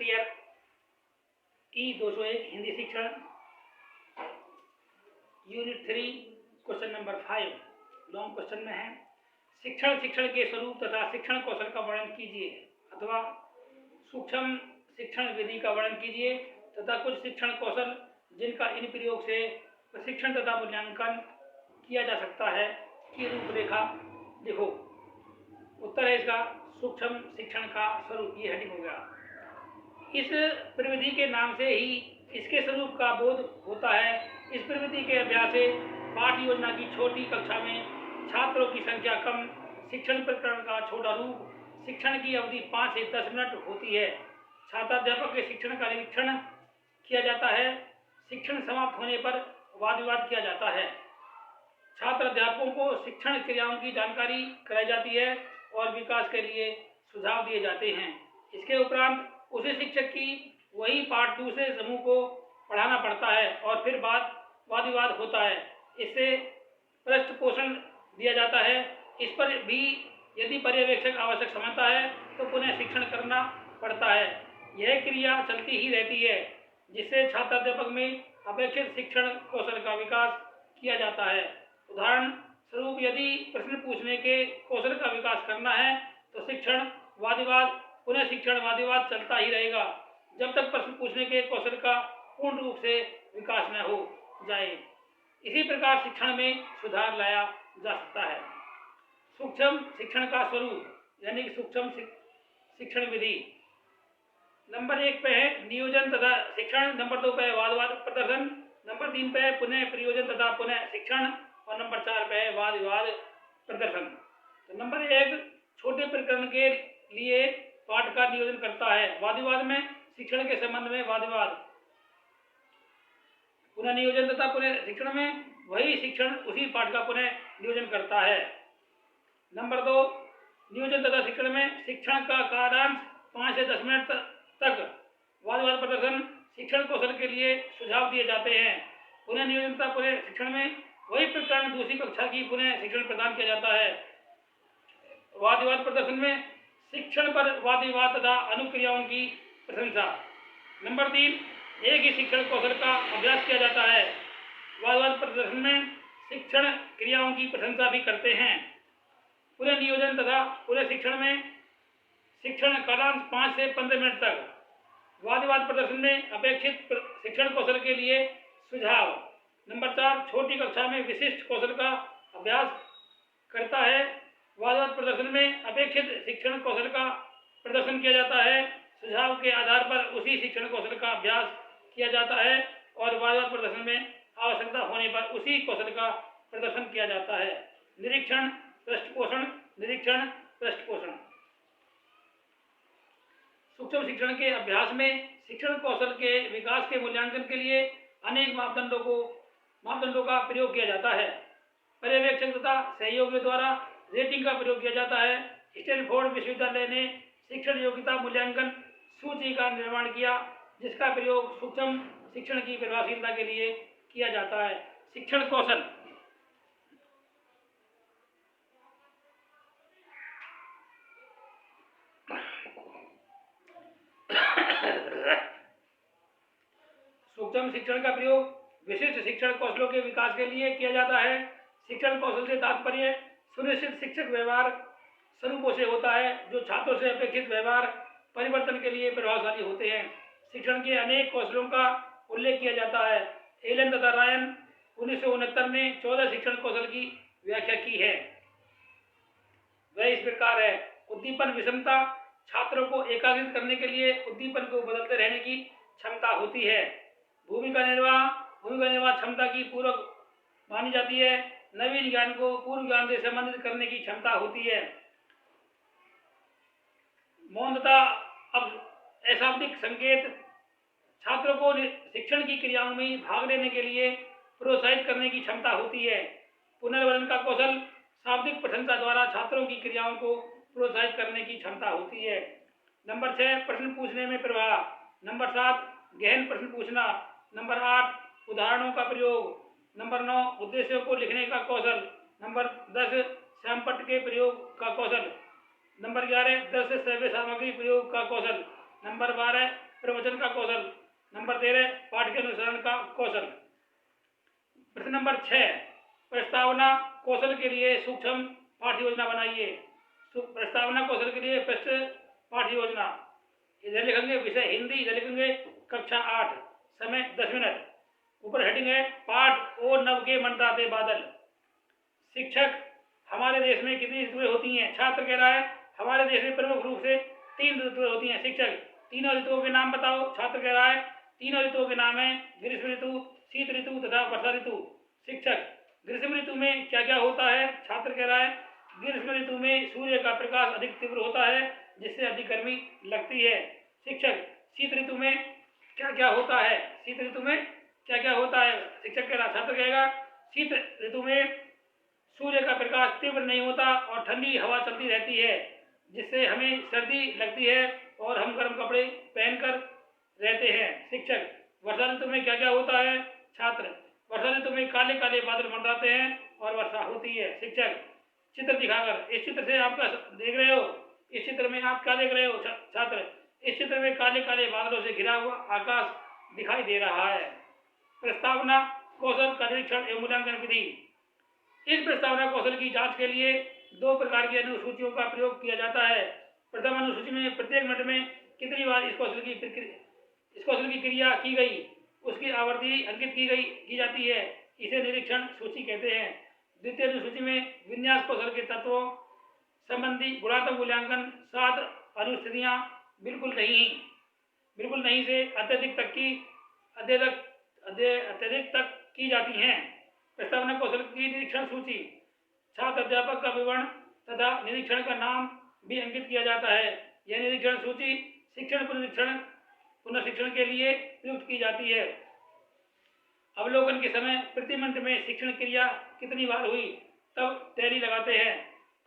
Year E201 Hindi शिक्षण unit 3 question number 5 long question में है। शिक्षण के स्वरूप तथा शिक्षण कौशल का वर्णन कीजिए अथवा सूक्ष्म शिक्षण विधि का वर्णन कीजिए तथा कुछ शिक्षण कौशल जिनका इन प्रयोग से प्रशिक्षण तथा मूल्यांकन किया जा सकता है की रूपरेखा लिखो। उत्तर है इसका सूक्ष्म शिक्षण का स्वरूप। ये हेडिंग हो गया। इस प्रविधि के नाम से ही इसके स्वरूप का बोध होता है। इस प्रविधि के अभ्यास से पाठ योजना की छोटी कक्षा में छात्रों की संख्या कम, शिक्षण प्रकरण का छोटा रूप, शिक्षण की अवधि 5 से 10 मिनट होती है। छात्राध्यापक के शिक्षण का निरीक्षण किया जाता है। शिक्षण समाप्त होने पर वाद विवाद किया जाता है। छात्र अध्यापकों को शिक्षण क्रियाओं की जानकारी कराई जाती है और विकास के लिए सुझाव दिए जाते हैं। इसके उपरांत उसी शिक्षक की वही पाठ दूसरे समूह को पढ़ाना पड़ता है और फिर वाद विवाद होता है। इससे पृष्ठ पोषण दिया जाता है। इस पर भी यदि पर्यवेक्षक आवश्यक समझता है तो पुनः शिक्षण करना पड़ता है। यह क्रिया चलती ही रहती है जिससे छात्र अध्यापक में अपेक्षित शिक्षण कौशल का विकास किया जाता है। उदाहरण स्वरूप यदि प्रश्न पूछने के कौशल का विकास करना है तो शिक्षण वाद विवाद पुनः शिक्षण वाद विवाद चलता ही रहेगा जब तक प्रश्न पूछने के कौशल का पूर्ण रूप से विकास न हो जाए। इसी प्रकार शिक्षण में सुधार लाया जा सकता है। सूक्ष्म शिक्षण का स्वरूप यानी कि सूक्ष्म शिक्षण विधि। नंबर 1 पे है नियोजन तथा शिक्षण, नंबर 2 पे है वाद विवाद प्रदर्शन, नंबर 3 पे है पुनः प्रयोजन तथा पुनः शिक्षण और नंबर 4 पे है वाद विवाद प्रदर्शन। तो नंबर 1 छोटे प्रकरण के लिए पाठ का नियोजन करता है। वाद विवाद में शिक्षण के संबंध में वाद विवाद, पुनः नियोजन तथा पुनः शिक्षण में वही शिक्षण उसी पाठ का पुनः नियोजन करता है। नंबर 2 नियोजन तथा शिक्षण में शिक्षण का कालांश 5 से 10 मिनट तक। वाद विवाद प्रदर्शन शिक्षण कौशल के लिए सुझाव दिए जाते हैं। पुनः नियोजन तथा पुनः शिक्षण में वही प्रकरण दूसरी कक्षा की पुनः शिक्षण प्रदान किया जाता है। वाद विवाद प्रदर्शन में शिक्षण पर वाद विवाद तथा अनुक्रियाओं की प्रशंसा। नंबर 3 एक ही शिक्षण कौशल का अभ्यास किया जाता है। वाद विवाद प्रदर्शन में शिक्षण क्रियाओं की प्रशंसा भी करते हैं। पुनः नियोजन तथा पुनः शिक्षण में शिक्षण कालांश 5 से 15 मिनट तक। वाद विवाद प्रदर्शन में अपेक्षित शिक्षण कौशल के लिए सुझाव। नंबर 4 छोटी कक्षा में विशिष्ट कौशल का अभ्यास करता है। वाद विवाद प्रदर्शन में अपेक्षित शिक्षण कौशल का प्रदर्शन किया जाता है। सुझाव के आधार पर उसी शिक्षण कौशल का अभ्यास किया जाता है और वाद विवाद प्रदर्शन में आवश्यकता होने पर उसी कौशल का प्रदर्शन किया जाता है। निरीक्षण पृष्ठपोषण, निरीक्षण पृष्ठपोषण। सूक्ष्म शिक्षण के अभ्यास में शिक्षण कौशल के विकास के मूल्यांकन के लिए अनेक मापदंडों का प्रयोग किया जाता है। पर्यवेक्षक तथा सहयोगियों द्वारा रेटिंग का प्रयोग किया जाता है। स्टैनफोर्ड विश्वविद्यालय ने शिक्षण योग्यता मूल्यांकन सूची का निर्माण किया जिसका प्रयोग सूक्ष्म शिक्षण की प्रभावशीलता के लिए किया जाता है। शिक्षण कौशल सूक्ष्म शिक्षण का प्रयोग विशिष्ट शिक्षण कौशलों के विकास के लिए किया जाता है। शिक्षण कौशल से तात्पर्य सुनिश्चित शिक्षक व्यवहार स्वरूपों से होता है जो छात्रों से अपेक्षित व्यवहार परिवर्तन के लिए प्रभावशाली होते हैं। शिक्षण के अनेक कौशलों का उल्लेख किया जाता है। एलन तथा रायन 1969 ने 14 शिक्षण कौशल की व्याख्या की है। वह इस प्रकार है। उद्दीपन विषमता छात्रों को एकाग्रित करने के लिए उद्दीपन को बदलते रहने की क्षमता होती है। भूमिका निर्वाह क्षमता की पूरक मानी जाती है। नवीन ज्ञान को पूर्व ज्ञान से संबंधित करने की क्षमता होती है। मौनता अशाब्दिक संकेत छात्रों को शिक्षण की क्रियाओं में भाग लेने के लिए प्रोत्साहित करने की क्षमता होती है। पुनर्वर्णन का कौशल शाब्दिक प्रशंसा द्वारा छात्रों की क्रियाओं को प्रोत्साहित करने की क्षमता होती है। नंबर 6 प्रश्न पूछने में प्रवाह। नंबर 7 गहन प्रश्न पूछना। नंबर 8 उदाहरणों का प्रयोग। नंबर 9 उद्देश्यों को लिखने का कौशल। नंबर 10 सैमपट के प्रयोग का कौशल। नंबर 11 दृश्य श्रव्य सामग्री प्रयोग का कौशल। नंबर 12 प्रवचन का कौशल। नंबर 13 पाठ के अनुसरण का कौशल। प्रश्न नंबर 6 प्रस्तावना कौशल के लिए सूक्ष्म पाठ्य योजना बनाइए। प्रस्तावना कौशल के लिए प्रश्न पाठ्य योजना। इधर लिखेंगे विषय हिंदी, इधर लिखेंगे कक्षा 8, समय 10 मिनट। ऊपर हेडिंग है पाठ और नव के मंडराते बादल। शिक्षक हमारे देश में कितनी ऋतुएं होती हैं? छात्र कह रहा है हमारे देश में प्रमुख रूप से 3 ऋतुएं होती हैं। शिक्षक तीनों ऋतुओं के नाम बताओ। छात्र कह रहा है तीनों ऋतुओं के नाम है ग्रीष्म ऋतु, शीत ऋतु तथा वर्षा ऋतु। शिक्षक ग्रीष्म ऋतु में क्या क्या होता है? छात्र कह रहा है ग्रीष्म ऋतु में सूर्य का प्रकाश अधिक तीव्र होता है जिससे अधिक गर्मी लगती है। शिक्षक शीत ऋतु में क्या क्या होता है? शीत ऋतु में क्या क्या होता है? शिक्षक कह रहा, छात्र कहेगा शीत ऋतु में सूर्य का प्रकाश तीव्र नहीं होता और ठंडी हवा चलती रहती है जिससे हमें सर्दी लगती है और हम गर्म कपड़े पहनकर रहते हैं। शिक्षक वर्षा ऋतु में क्या क्या होता है? छात्र वर्षा ऋतु में काले काले बादल मंडराते हैं और वर्षा होती है। शिक्षक चित्र दिखाकर, इस चित्र से आप क्या देख रहे हो? इस चित्र में आप क्या देख रहे हो? छात्र इस चित्र में काले काले बादलों से घिरा हुआ आकाश दिखाई दे रहा है। प्रस्तावना कौशल का निरीक्षण एवं मूल्यांकन विधि। इस प्रस्तावना कौशल की जांच के लिए 2 प्रकार की अनुसूचियों का प्रयोग किया जाता है। प्रथम अनुसूची में प्रत्येक मिनट में कितनी बार इस कौशल की क्रिया की गई उसकी आवृत्ति अंकित की जाती है। इसे निरीक्षण सूची कहते हैं। द्वितीय अनुसूची में विन्यास कौशल के तत्वों संबंधी गुणात्मक मूल्यांकन 7 अनुस्थितियां बिल्कुल नहीं से अत्यधिक तक की जाती हैं। प्रस्तावना कौशल की निरीक्षण सूची। छात्र अध्यापक का विवरण तथा निरीक्षण का नाम भी अंकित किया जाता है। यह निरीक्षण सूची शिक्षण पुनर्शिक्षण के लिए प्रयुक्त की जाती है। अवलोकन के समय प्रति मिनट में शिक्षण क्रिया कितनी बार हुई तब टैली लगाते हैं।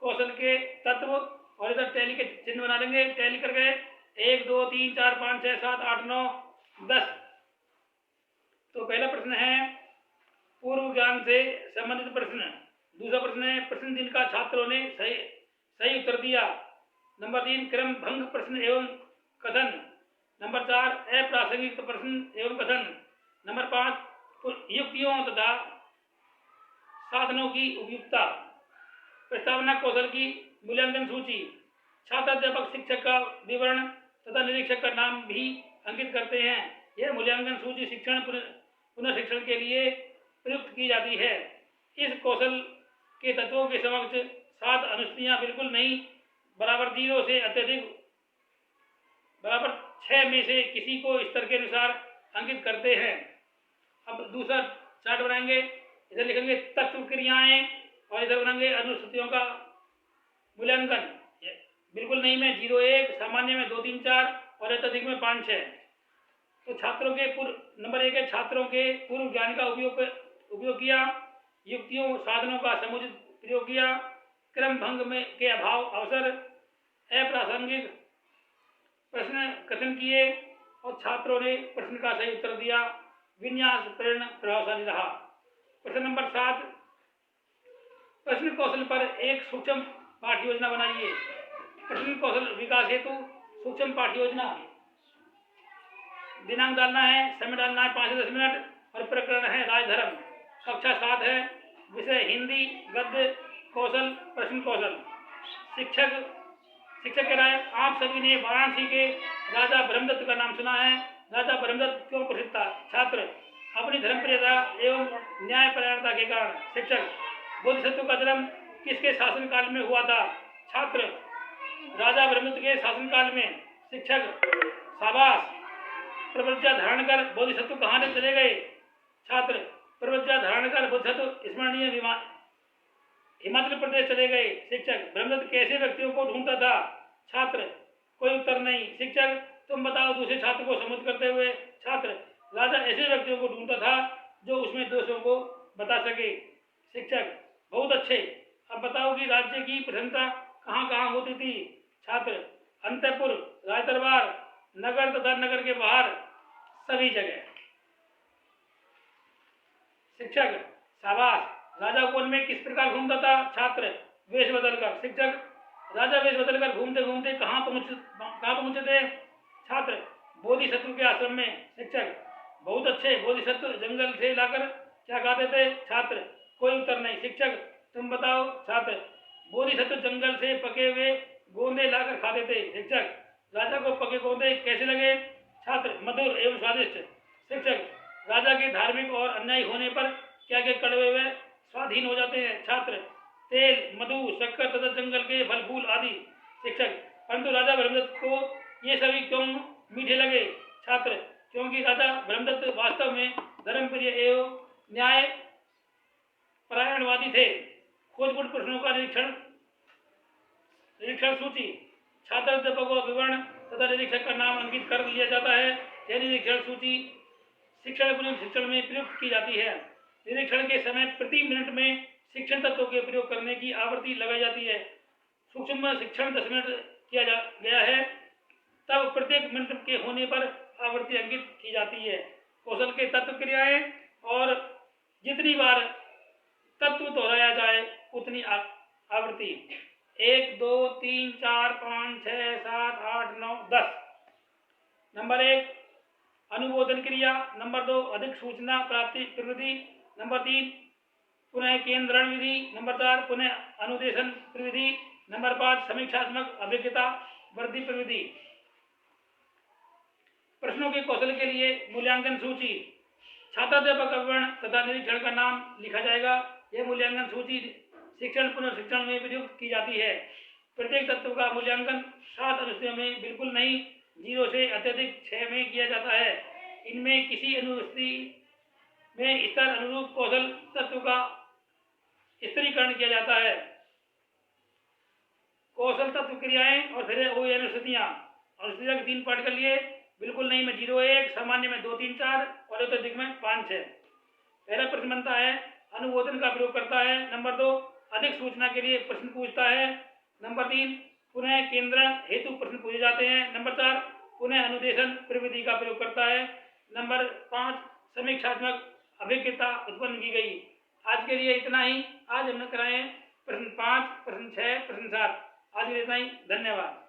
कौशल के तत्व और इधर टैली के चिन्ह बना लेंगे। टैली कर गए 1 2 3 4 5 6 7 8 9 10। तो पहला प्रश्न है पूर्व ज्ञान से संबंधित प्रश्न। दूसरा प्रश्न है प्रश्न जिनका छात्रों ने सही उत्तर दिया। नंबर 3 क्रम भंग प्रश्न एवं कथन। नंबर 4 अप्रासंगिक प्रश्न एवं कथन। नंबर 5 युक्तियों तथा साधनों की उपयुक्तता। प्रस्तावना कौशल की मूल्यांकन सूची। छात्र अध्यापक शिक्षक का विवरण तथा निरीक्षक का नाम भी अंकित करते हैं। यह मूल्यांकन सूची शिक्षण पुनर्शिक्षण के लिए प्रयुक्त की जाती है। इस कौशल के तत्वों के समक्ष 7 अनुसूचियां बिल्कुल नहीं बराबर 0 से अत्यधिक बराबर 6 में से किसी को स्तर के अनुसार अंकित करते हैं। अब दूसरा चार्ट बनाएंगे। इधर लिखेंगे तत्व क्रियाएं और इधर बनाएंगे अनुसूचियों का मूल्यांकन। बिल्कुल नहीं में 0 1, सामान्य में 2 3 4 और अत्यधिक में 5 6। तो छात्रों के नंबर 1 है छात्रों के पूर्व ज्ञान का उपयोग किया। युक्तियों साधनों का समुचित प्रयोग किया। क्रम भंग के अभाव अवसर अप्रासंगिक प्रश्न कथन किए और छात्रों ने प्रश्न का सही उत्तर दिया। विन्यास प्रेरणा प्रभावशाली रहा। प्रश्न नंबर 7 प्रश्न कौशल पर एक सूक्ष्म पाठ्य योजना बनाइए। प्रश्न कौशल विकास हेतु सूक्ष्म पाठ्य योजना। दिनांक डालना है, समय डालना है 5 से 10 मिनट और प्रकरण है राजधर्म। कक्षा 7 है। विषय हिंदी, गद्य कौशल, प्रश्न कौशल। शिक्षक कह रहा है आप सभी ने वाराणसी के राजा ब्रह्मदत्त का नाम सुना है। राजा ब्रह्मदत्त क्यों प्रसिद्ध था? छात्र अपनी धर्मप्रियता एवं न्यायपरायणता के कारण। शिक्षक बोधिसत्व का जन्म किसके शासनकाल में हुआ था? छात्र राजा ब्रह्मदत्त के शासनकाल में। शिक्षक शाबाश। प्रवज्ञा धारण कर बोधिसत्व कहाँ चले गए? छात्र प्रवज्ञा धारण कर बोधिसत्व स्मरणीय हिमाचल प्रदेश चले गए। शिक्षक ब्रह्मदत्त कैसे व्यक्तियों को ढूंढता था? छात्र कोई उत्तर नहीं। शिक्षक तुम बताओ दूसरे छात्र को संबोधित करते हुए। छात्र राजा ऐसे व्यक्तियों को ढूंढता था जो उसमें दोषों को बता सके। शिक्षक बहुत अच्छे। अब बताओ कि राज्य की प्रधानता कहाँ कहाँ होती थी? छात्र अंतपुर, राजदरबार, नगर तथा नगर के बाहर सभी जगह। शिक्षक शाबाश। राजा वन में किस प्रकार घूमता था? छात्र वेश बदलकर। शिक्षक राजा वेश बदलकर घूमते घूमते कहाँ पहुंचे थे? छात्र बोधिसत्व के आश्रम में। शिक्षक बहुत अच्छे। बोधिसत्व जंगल से लाकर क्या खाते थे? छात्र कोई उत्तर नहीं। शिक्षक तुम बताओ। छात्र बोधिसत्व जंगल से पके हुए गोंदे लाकर खाते थे। शिक्षक राजा को पके गोंदे कैसे लगे? छात्र मधुर एवं स्वादिष्ट। शिक्षक राजा के धार्मिक और अन्यायी होने पर क्या क्या कड़वे व स्वाधीन हो जाते हैं? छात्र तेल, मधु, शक्कर तथा जंगल के फल फूल आदि। शिक्षक परंतु राजा ब्रह्मदत्त को ये सभी क्यों मीठे लगे? छात्र क्योंकि राजा ब्रह्मदत्त वास्तव में धर्मप्रिय एवं न्याय परायणवादी थे। खोजपूर्ण प्रश्नों का निरीक्षण सूची। छात्र अध्यापक को विवरण तथा निरीक्षक का नाम अंकित कर लिया जाता है। यह निरीक्षण सूची शिक्षण पुनः शिक्षण में प्रयुक्त की जाती है। निरीक्षण के समय प्रति मिनट में शिक्षण तत्वों के प्रयोग करने की आवृत्ति लगाई जाती है। सूक्ष्म शिक्षण 10 मिनट किया गया है, तब प्रत्येक मिनट के होने पर आवृत्ति अंकित की जाती है। कौशल के तत्व क्रियाएं और जितनी बार तत्व दोहराया जाए उतनी आवृत्ति। 1, 2, 3, 4, 5, 6, 7, 8, 9, 10। नंबर 1 अनुबोधन क्रिया। नंबर 2 अधिक सूचना प्राप्ति प्रविधि। नंबर 3 पुनः केंद्रण विधि। नंबर 4 पुनः अनुदेशन प्रविधि। नंबर 5 समीक्षात्मक अभिज्ञता वृद्धि प्रविधि। प्रश्नों के कौशल के लिए मूल्यांकन सूची। छात्राध्यापक का विवरण तथा निरीक्षण का नाम लिखा जाएगा। यह मूल्यांकन सूची शिक्षण पुनर्शिक्षण में प्रयुक्त की जाती है। प्रत्येक तत्व का मूल्यांकन 7 अनुसूचियों में बिल्कुल नहीं, 0 से अत्यधिक 6 में किया जाता है। इनमें किसी अनुसूची में स्तर अनुरूप कौशल तत्व का स्तरीकरण किया जाता है। कौशल तत्व क्रियाएं और फिर वही अनुसूचियां। अनुसूचियां 3 पाठ कर लिए। बिल्कुल नहीं में 0, 1, सामान्य में 2, 3, 4 और अत्यधिक में 5, 6। पहला प्रश्न बनता है अनुबोधन का प्रयोग करता है। नंबर 2 अधिक सूचना के लिए प्रश्न पूछता है। नंबर 3 पुनः केंद्रण हेतु प्रश्न पूछे जाते हैं। नंबर 4 पुनः अनुदेशन प्रविधि का प्रयोग करता है। नंबर 5 समीक्षात्मक अभिज्ञता उत्पन्न की गई। आज के लिए इतना ही। आज हमने कराए प्रश्न 5, प्रश्न 6, प्रश्न 7। आज के लिए इतना ही। धन्यवाद।